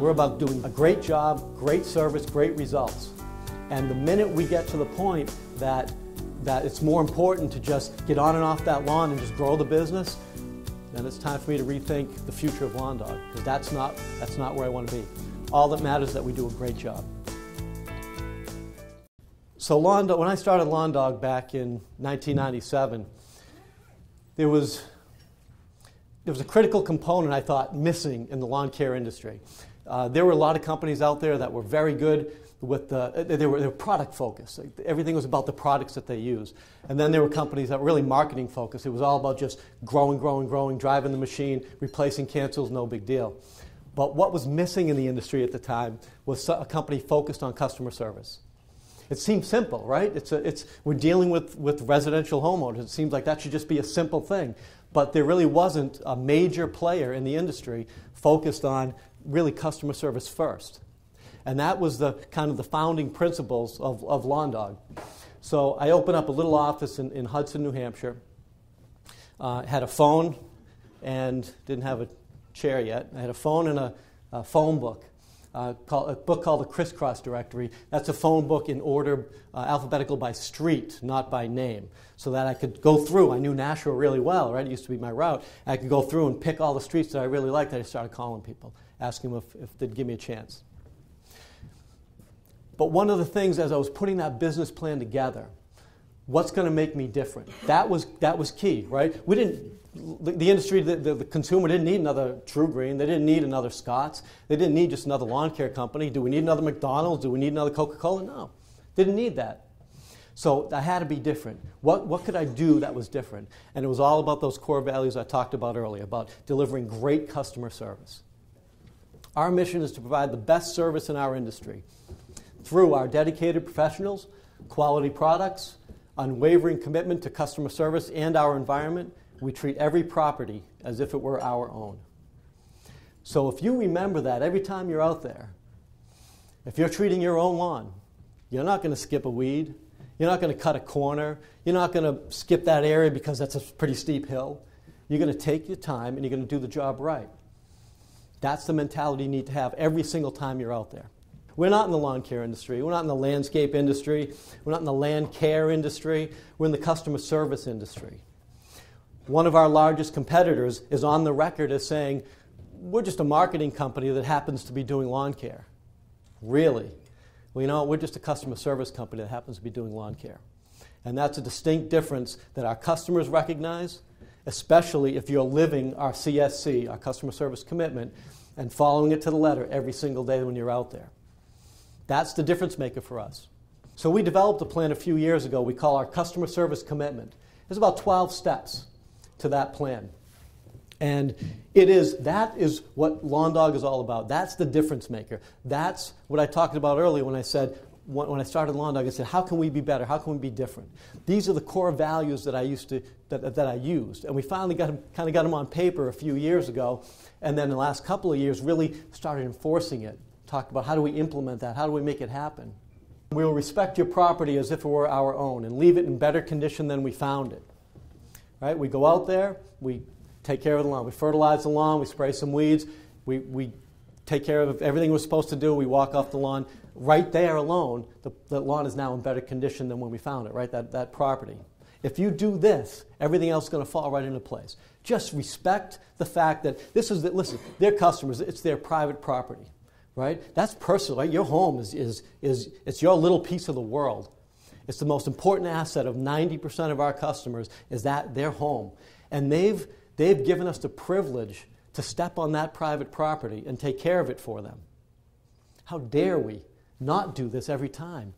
We're about doing a great job, great service, great results. And the minute we get to the point that it's more important to just get on and off that lawn and just grow the business, then it's time for me to rethink the future of Lawn Dawg, because that's not where I want to be. All that matters is that we do a great job. So when I started Lawn Dawg back in 1997, there was a critical component, I thought, missing in the lawn care industry. There were a lot of companies out there that were very good with they were product focused. Everything was about the products that they used. And then there were companies that were really marketing focused. It was all about just growing, driving the machine, replacing cancels, no big deal. But what was missing in the industry at the time was a company focused on customer service. It seems simple, right? We're dealing with residential homeowners. It seems like that should just be a simple thing. But there really wasn't a major player in the industry focused on really customer service first. And that was the kind of the founding principles of Lawn Dawg. So I opened up a little office in Hudson, New Hampshire. Had a phone and didn't have a chair yet. I had a phone and a phone book. A book called the Crisscross Directory. That's a phone book in order alphabetical by street, not by name, so that I could go through. I knew Nashua really well, right? It used to be my route. I could go through and pick all the streets that I really liked. I started calling people, asking them if they'd give me a chance. But one of the things, as I was putting that business plan together, what's going to make me different? That was key, right? We didn't. The industry, the consumer didn't need another True Green. They didn't need another Scotts. They didn't need just another lawn care company. Do we need another McDonald's? Do we need another Coca-Cola? No. Didn't need that. So I had to be different. What could I do that was different? And it was all about those core values I talked about earlier, about delivering great customer service. Our mission is to provide the best service in our industry through our dedicated professionals, quality products, unwavering commitment to customer service and our environment. We treat every property as if it were our own. So if you remember that every time you're out there, if you're treating your own lawn, you're not going to skip a weed, you're not going to cut a corner, you're not going to skip that area because that's a pretty steep hill. You're going to take your time and you're going to do the job right. That's the mentality you need to have every single time you're out there. We're not in the lawn care industry, we're not in the landscape industry, we're not in the land care industry, we're in the customer service industry. One of our largest competitors is on the record as saying, we're just a marketing company that happens to be doing lawn care. Really? Well, you know, we're just a customer service company that happens to be doing lawn care. And that's a distinct difference that our customers recognize, especially if you're living our CSC, our customer service commitment, and following it to the letter every single day when you're out there. That's the difference maker for us. So we developed a plan a few years ago we call our customer service commitment. There's about 12 steps to that plan. And that is what Lawn Dawg is all about. That's the difference maker. That's what I talked about earlier when I said, when I started Lawn Dawg, I said, how can we be better? How can we be different? These are the core values that I used. And we finally got them on paper a few years ago, and then the last couple of years really started enforcing it. Talked about how do we implement that? How do we make it happen? We will respect your property as if it were our own and leave it in better condition than we found it. Right? We go out there, we take care of the lawn. We fertilize the lawn, we spray some weeds, we take care of everything we're supposed to do, we walk off the lawn. Right there alone, the lawn is now in better condition than when we found it, right? That property. If you do this, everything else is going to fall right into place. Just respect the fact that listen, they're customers, it's their private property. Right? That's personal. Right? Your home is it's your little piece of the world. It's the most important asset of 90% of our customers is that their home. And they've given us the privilege to step on that private property and take care of it for them. How dare we not do this every time?